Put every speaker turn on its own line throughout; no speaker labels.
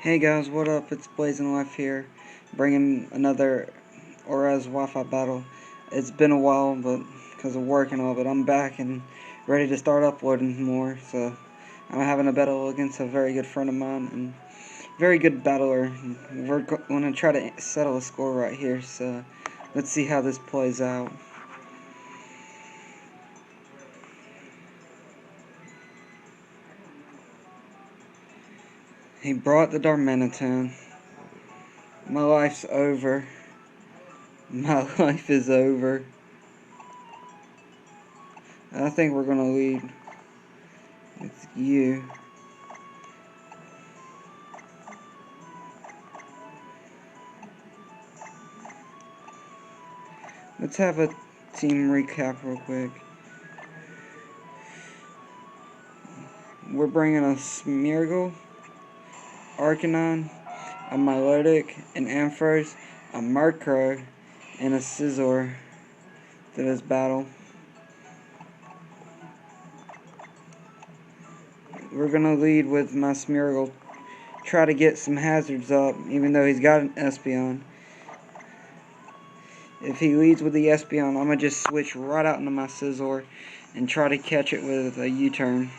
Hey guys, what up? It's Blazing Life here, bringing another Orez Wi-Fi battle. It's been a while, but because of work and all, but I'm back and ready to start uploading more. So I'm having a battle against a very good friend of mine and very good battler. We're going to try to settle a score right here. So let's see how this plays out. He brought the Darmanitan. My life's over. My life is over. I think we're going to lead with you. Let's have a team recap real quick. We're bringing a Smeargle, Arcanine, a Milotic, an Ampharos, a Murkrow, and a Scizor to this battle. We're going to lead with my Smeargle. Try to get some hazards up, even though he's got an Espeon. If he leads with the Espeon, I'm going to just switch right out into my Scizor and try to catch it with a U-turn.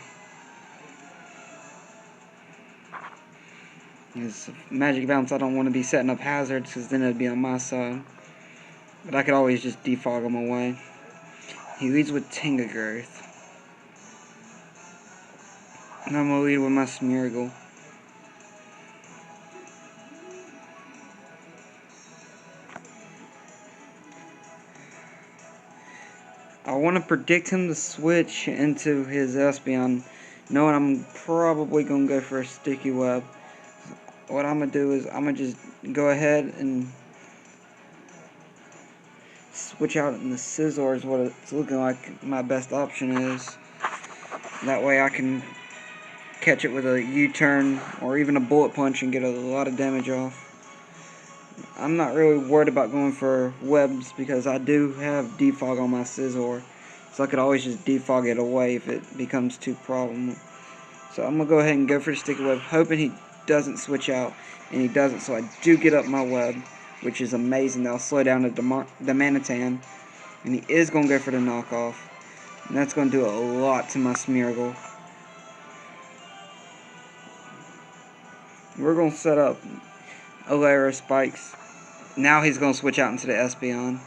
His Magic Bounce, I don't want to be setting up hazards because then it'd be on my side. But I could always just defog him away. He leads with Tangrowth. And I'm going to lead with my Smeargle. I want to predict him to switch into his Espeon, knowing I'm probably going to go for a Sticky Web. What I'm going to do is I'm going to just go ahead and switch out in the Scizor is what it's looking like my best option is. That way I can catch it with a U-turn or even a Bullet Punch and get a lot of damage off. I'm not really worried about going for webs because I do have defog on my Scizor, so I could always just defog it away if it becomes too problem. So I'm going to go ahead and go for the Sticky Web, hoping he doesn't switch out, and he doesn't, so I do get up my web, which is amazing. That'll slow down the Darmanitan, and he is going to go for the knockoff, and that's going to do a lot to my Smeargle. We're going to set up a layer of spikes. Now he's going to switch out into the Espeon.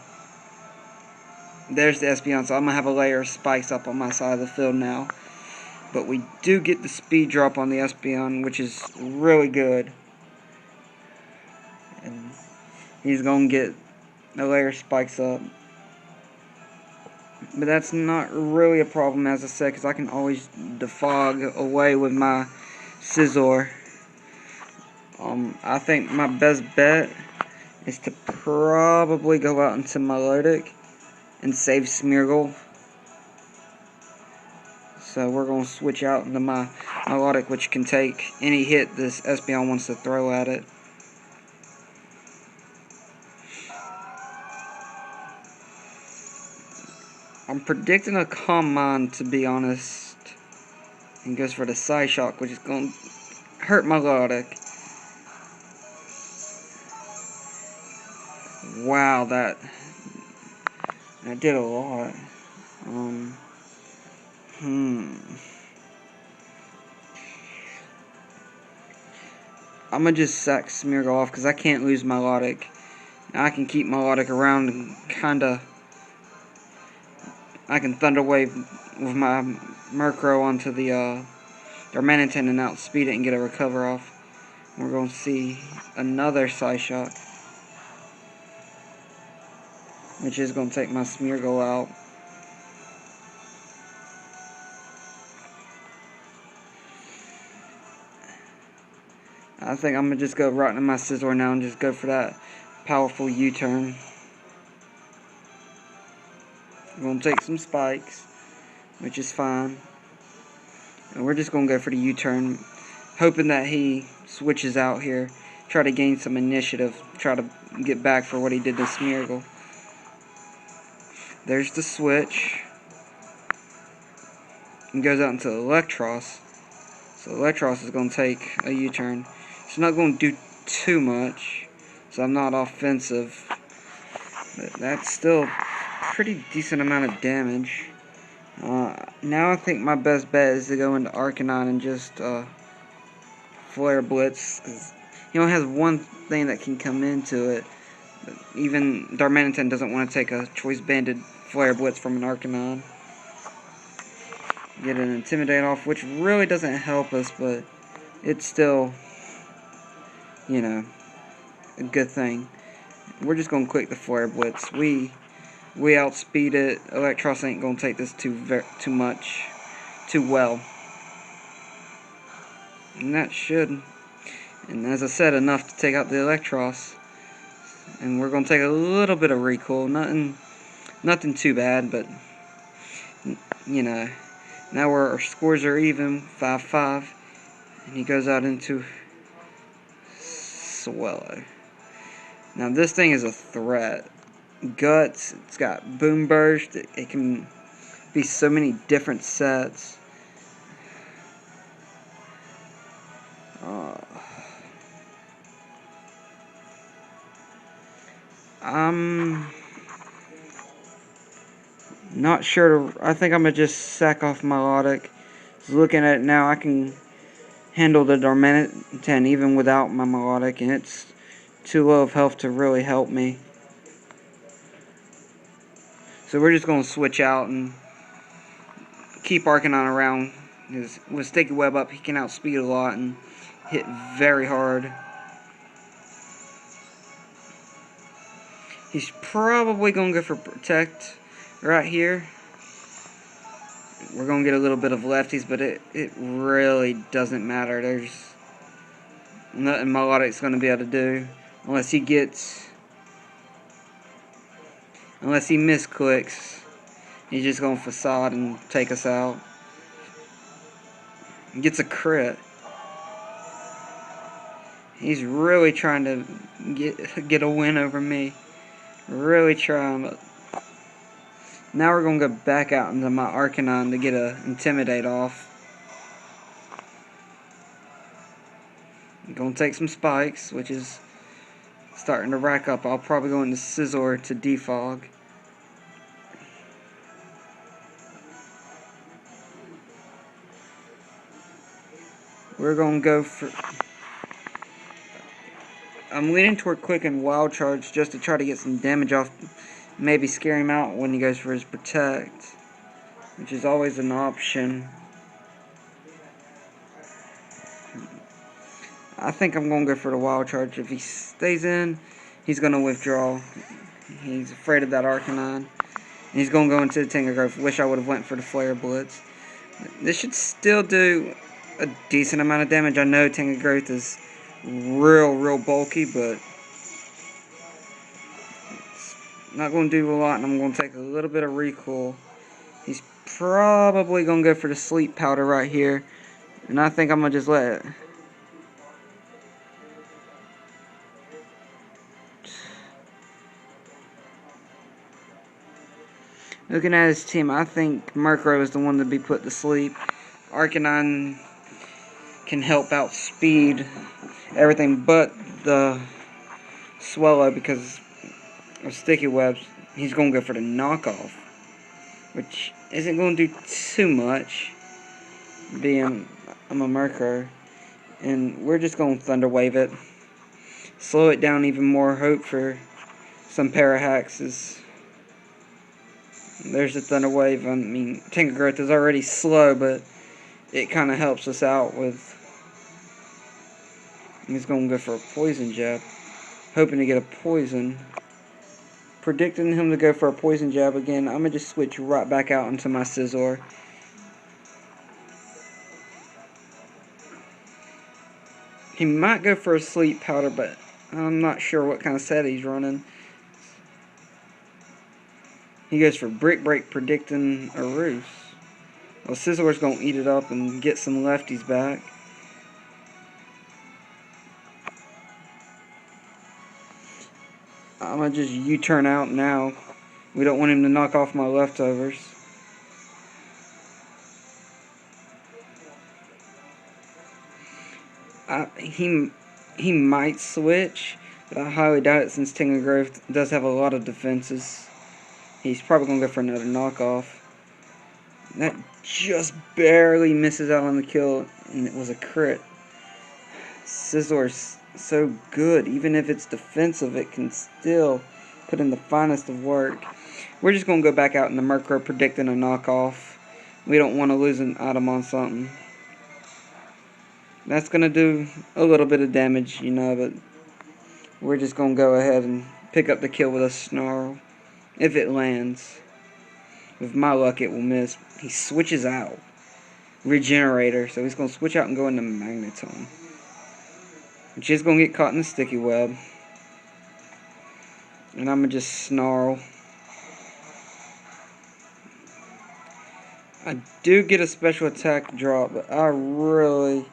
There's the Espeon, so I'm going to have a layer of spikes up on my side of the field now. But we do get the speed drop on the Espeon, which is really good. And he's going to get a layer of spikes up. But that's not really a problem, as I said, because I can always defog away with my Scizor. I think my best bet is to probably go out into Milotic and save Smeargle. So we're going to switch out into my Milotic, which can take any hit this Espeon wants to throw at it. I'm predicting a Calm Mind, to be honest. And goes for the Psyshock, which is going to hurt my Milotic. Wow, that did a lot. I'm going to just sack Smeargle off because I can't lose my Milotic. I can keep my Milotic around and kinda... I can Thunder Wave with my Murkrow onto the Darmanitan and outspeed it and get a recover off. We're going to see another Psyshock, which is going to take my Smeargle out. I think I'm going to just go right into my Scizor now and just go for that powerful U-turn. I'm going to take some spikes, which is fine. And we're just going to go for the U-turn, hoping that he switches out here. Try to gain some initiative. Try to get back for what he did to Smeargle. There's the switch. And goes out into Electros. So Electros is going to take a U-turn. It's not going to do too much, so I'm not offensive. But that's still a pretty decent amount of damage. Now I think my best bet is to go into Arcanine and just Flare Blitz, because he only has one thing that can come into it. But even Darmanitan doesn't want to take a Choice Banded Flare Blitz from an Arcanine. Get an Intimidate off, which really doesn't help us, but it's still, you know, a good thing. We're just going to click the Flare Blitz. We outspeed it. Electros ain't going to take this too well. And that should, and as I said, enough to take out the Electros. And we're going to take a little bit of recoil. Nothing too bad, but, you know, now our scores are even, 5-5. And he goes out into Swellow. Now this thing is a threat. Guts, it's got Boom Burst, it can be so many different sets. I'm not sure. I think I'm going to just sack off Melodic. Looking at it now, I can handle the Darmanitan even without my Melodic, and it's too low of health to really help me. So we're just going to switch out and keep Arcanine around. With Sticky Web up, he can outspeed a lot and hit very hard. He's probably going to go for Protect right here. We're going to get a little bit of lefties, but it really doesn't matter. There's nothing Melodic's going to be able to do unless he misclicks. He's just going to Facade and take us out. He gets a crit. He's really trying to get a win over me. Really trying, but now we're going to go back out into my Arcanine to get a Intimidate off. I'm going to take some spikes, which is starting to rack up. I'll probably go into Scizor to defog. We're going to go for... I'm leaning toward Quick and Wild Charge just to try to get some damage off. Maybe scare him out when he goes for his Protect, which is always an option. I think I'm going to go for the Wild Charge. If he stays in, he's going to withdraw. He's afraid of that Arcanine. And he's going to go into the Tangrowth. Wish I would have went for the Flare Blitz. This should still do a decent amount of damage. I know Tangrowth is real bulky, but it's not going to do a lot, and I'm going to take a little bit of recoil. He's probably going to go for the Sleep Powder right here, and I think I'm going to just let it. Looking at his team, I think Murkrow is the one to be put to sleep. Arcanine can help outspeed everything but the Swellow because of Sticky Webs. He's going to go for the knockoff, which isn't going to do too much, being I'm a Murkrow. And we're just going to Thunder Wave it. Slow it down even more, hope for some Parahaxes. There's the Thunder Wave. I mean, Tangrowth is already slow, but it kind of helps us out with... He's going to go for a Poison Jab, hoping to get a Poison. Predicting him to go for a Poison Jab again. I'm going to just switch right back out into my Scizor. He might go for a Sleep Powder, but I'm not sure what kind of set he's running. He goes for Brick Break, predicting a Roost. Well, Scizor's going to eat it up and get some lefties back. I'm going to just U-turn out now. We don't want him to knock off my leftovers. he might switch, but I highly doubt it since Tingle Growth does have a lot of defenses. He's probably going to go for another knockoff. That just barely misses out on the kill, and it was a crit. Scissor's so good. Even if it's defensive, it can still put in the finest of work. We're just going to go back out in the Murkrow predicting a knockoff. We don't want to lose an item on something. That's going to do a little bit of damage, you know, but we're just going to go ahead and pick up the kill with a Snarl. If it lands. With my luck, it will miss. He switches out. Regenerator. So he's going to switch out and go into Magneton. Which is going to get caught in the sticky web. And I'm going to just Snarl. I do get a special attack drop, but I really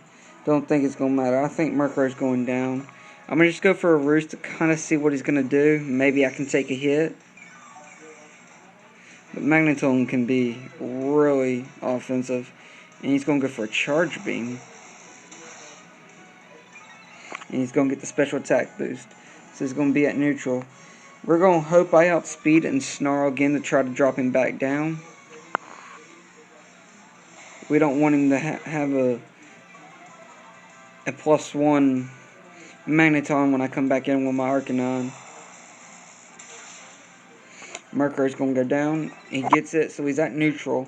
don't think it's going to matter. I think Murkrow's going down. I'm going to just go for a Roost to kind of see what he's going to do. Maybe I can take a hit. But Magneton can be really offensive. And he's going to go for a Charge Beam. And he's going to get the special attack boost. So he's going to be at neutral. We're going to hope I outspeed and Snarl again to try to drop him back down. We don't want him to have a +1 Magneton when I come back in with my Arcanine. Murkrow's going to go down. He gets it, so he's at neutral.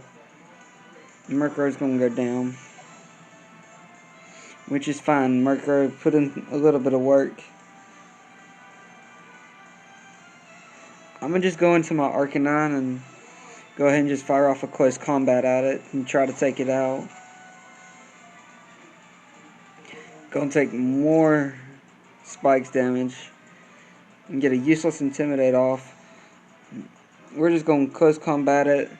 Murkrow's going to go down. Which is fine. Murkrow put in a little bit of work. I'm going to just go into my Arcanine and go ahead and just fire off a close combat at it and try to take it out. Going to take more spikes damage and get a useless Intimidate off. We're just going to close combat it.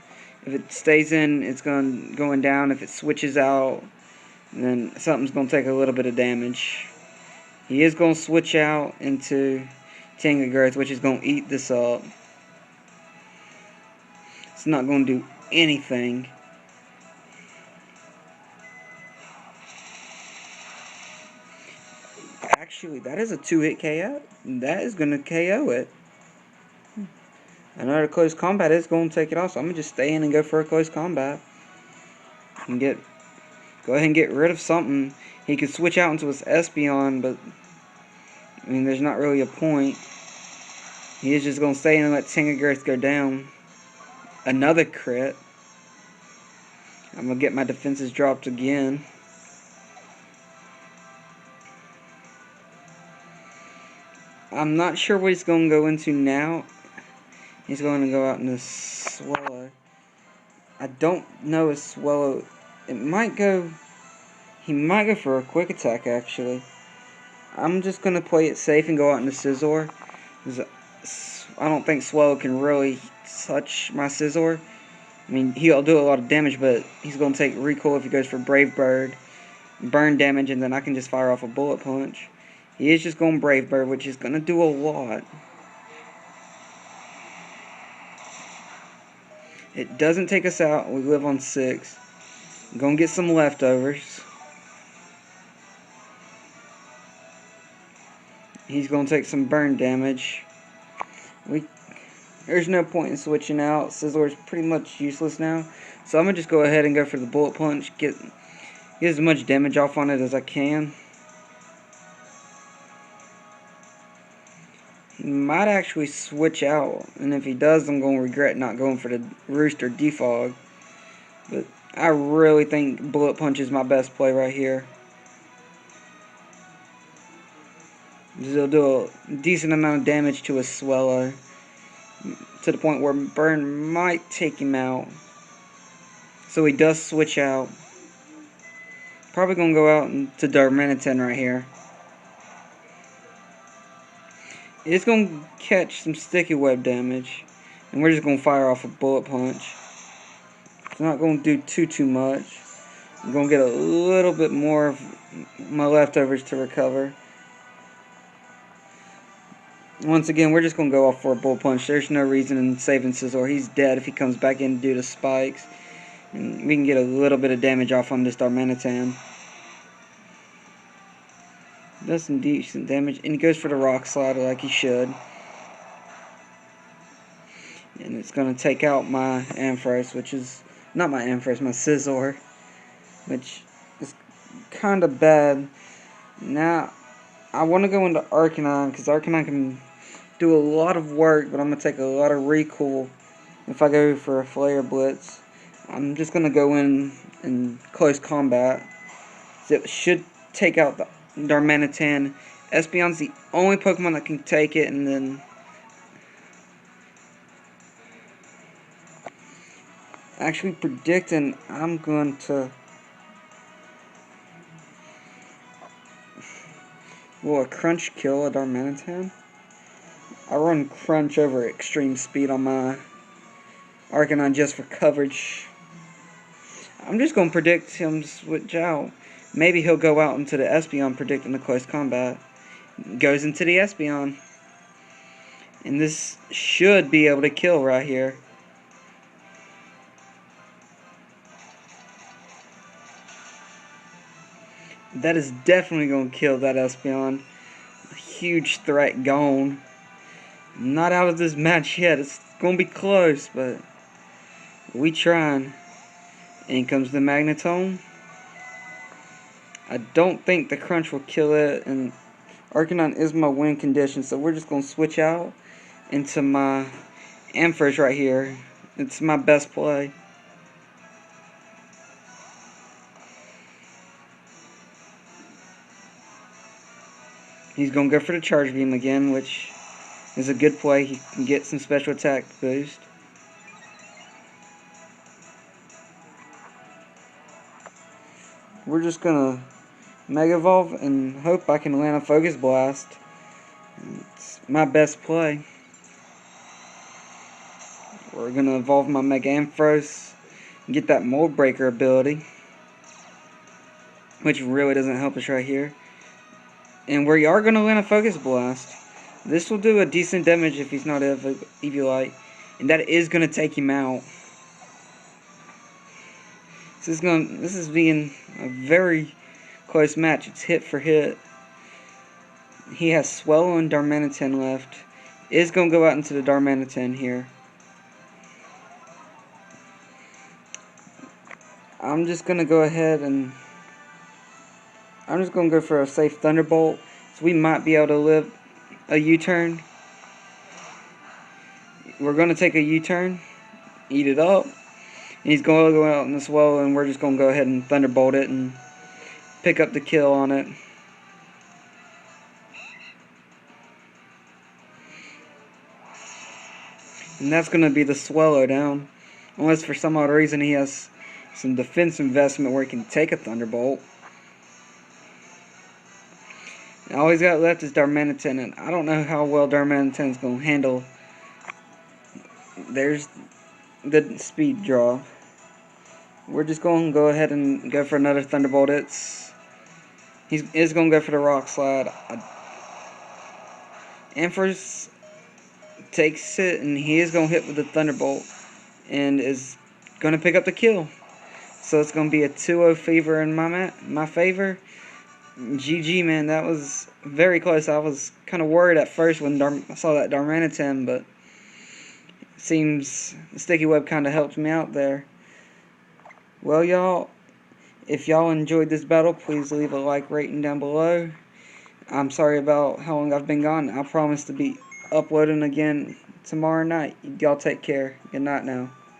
If it stays in, it's going down. If it switches out, then something's going to take a little bit of damage. He is going to switch out into Tingle Growth, which is going to eat this up. It's not going to do anything. Actually, that is a 2-hit KO. That is going to KO it. Another close combat is going to take it off, so I'm going to just stay in and go for a close combat. And go ahead and get rid of something. He could switch out into his Espeon, but I mean, there's not really a point. He is just going to stay in and let Tingle Growth go down. Another crit. I'm going to get my defenses dropped again. I'm not sure what he's going to go into now. He's going to go out in a Swallow. I don't know a Swallow. He might go for a quick attack, actually. I'm just going to play it safe and go out into Scizor. I don't think Swallow can really touch my Scizor. I mean, he'll do a lot of damage, but he's going to take recoil if he goes for Brave Bird, burn damage, and then I can just fire off a Bullet Punch. He is just going Brave Bird, which is going to do a lot. It doesn't take us out. We live on 6. I'm going to get some leftovers. He's going to take some burn damage. There's no point in switching out. Scizor is pretty much useless now. So I'm going to just go ahead and go for the Bullet Punch. Get as much damage off on it as I can. He might actually switch out. And if he does, I'm going to regret not going for the Roost or Defog. But I really think Bullet Punch is my best play right here. It'll do a decent amount of damage to a Swallow, to the point where Burn might take him out. So he does switch out. Probably going to go out into Darmanitan right here. It's going to catch some sticky web damage. And we're just going to fire off a Bullet Punch. It's not going to do too much. I'm going to get a little bit more of my leftovers to recover. Once again, we're just going to go off for a Bullet Punch. There's no reason in saving Scizor. He's dead if he comes back in due to spikes. And we can get a little bit of damage off on this Darmanitan. Does some decent damage, and he goes for the rock slider like he should. And it's going to take out my Ampharos, which is not my Ampharos, my Scizor, which is kind of bad. Now, I want to go into Arcanine, because Arcanine can do a lot of work, but I'm going to take a lot of recoil if I go for a Flare Blitz. I'm just going to go in close combat. So it should take out the Darmanitan. Espeon's the only Pokemon that can take it, and then actually predicting I'm going to... Will a Crunch kill a Darmanitan? I run Crunch over Extreme Speed on my Arcanine just for coverage. I'm just going to predict him switch out. Maybe he'll go out into the Espeon predicting the close combat. Goes into the Espeon. And this should be able to kill right here. That is definitely going to kill that Espeon. A huge threat gone. Not out of this match yet. It's going to be close, but we trying. In comes the Magnetone. I don't think the Crunch will kill it, and Arcanine is my win condition, so we're just going to switch out into my Ampharos right here. It's my best play. He's going to go for the Charge Beam again, which is a good play. He can get some special attack boost. We're just going to Mega Evolve and hope I can land a Focus Blast. It's my best play. We're going to evolve my Mega Ampharos and get that Mold Breaker ability, which really doesn't help us right here. And we are going to land a Focus Blast. This will do a decent damage if he's not Eviolite, and that is going to take him out. This is being a very close match. It's hit for hit. He has Swellow and Darmanitan left. Is going to go out into the Darmanitan here. I'm just going to go ahead and I'm just going to go for a safe Thunderbolt. So we might be able to live a U-turn. We're going to take a U-turn. Eat it up. And he's going to go out in the Swellow, and we're just going to go ahead and Thunderbolt it and pick up the kill on it. And that's going to be the Swellow down. Unless for some odd reason he has some defense investment where he can take a Thunderbolt. And all he's got left is Darmanitan, and I don't know how well Darmanitan is going to handle. There's the speed draw. We're just going to go ahead and go for another Thunderbolt. He is going to go for the Rock Slide. Ampharos takes it, and he is going to hit with the Thunderbolt and is going to pick up the kill. So it's going to be a 2-0 favor in my favor. GG, man. That was very close. I was kind of worried at first when I saw that Darmanitan, but it seems the Sticky Web kind of helped me out there. Well, y'all, if y'all enjoyed this battle, please leave a like rating down below. I'm sorry about how long I've been gone. I promise to be uploading again tomorrow night. Y'all take care. Good night now.